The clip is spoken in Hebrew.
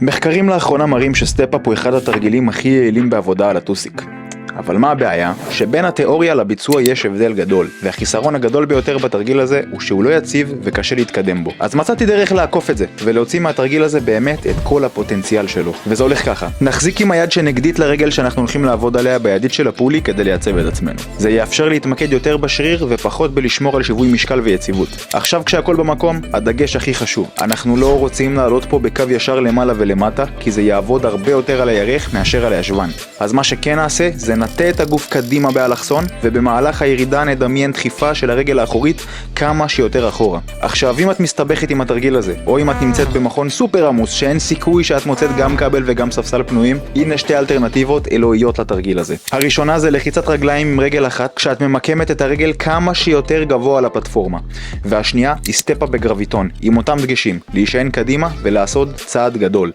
מחקרים לאחרונה מראים שסטפ-אפ הוא אחד התרגילים הכי יעילים בעבודה על הטוסיק. אבל מה הבעיה? שבין התיאוריה לביצוע יש הבדל גדול, והחיסרון הגדול ביותר בתרגיל הזה הוא שהוא לא יציב וקשה להתקדם בו. אז מצאתי דרך לעקוף את זה, ולהוציא מהתרגיל הזה באמת את כל הפוטנציאל שלו. וזה הולך ככה: נחזיק עם היד שנגדית לרגל שאנחנו הולכים לעבוד עליה בידית של הפולי כדי לייצב את עצמנו. זה יאפשר להתמקד יותר בשריר ופחות בלשמור על שיווי משקל ויציבות. עכשיו כשהכל במקום, הדגש הכי חשוב: אנחנו לא רוצים לעלות פה בקו ישר למעלה ולמטה, כי זה יעבוד הרבה יותר על הירך מאשר על הישבן. אז מה שכן נעשה זה נטה את הגוף קדימה באלכסון, ובמהלך הירידה נדמיין דחיפה של הרגל האחורית כמה שיותר אחורה. עכשיו, אם את מסתבכת עם התרגיל הזה, או אם את נמצאת במכון סופר עמוס שאין סיכוי שאת מוצאת גם כבל וגם ספסל פנויים, הנה שתי אלטרנטיבות אלוהיות לתרגיל הזה. הראשונה זה לחיצת רגליים עם רגל אחת, כשאת ממקמת את הרגל כמה שיותר גבוה על הפלטפורמה. והשנייה היא סטפ-אפ בגרביטון, עם אותם דגשים: להישען קדימה ולעשות צעד גדול.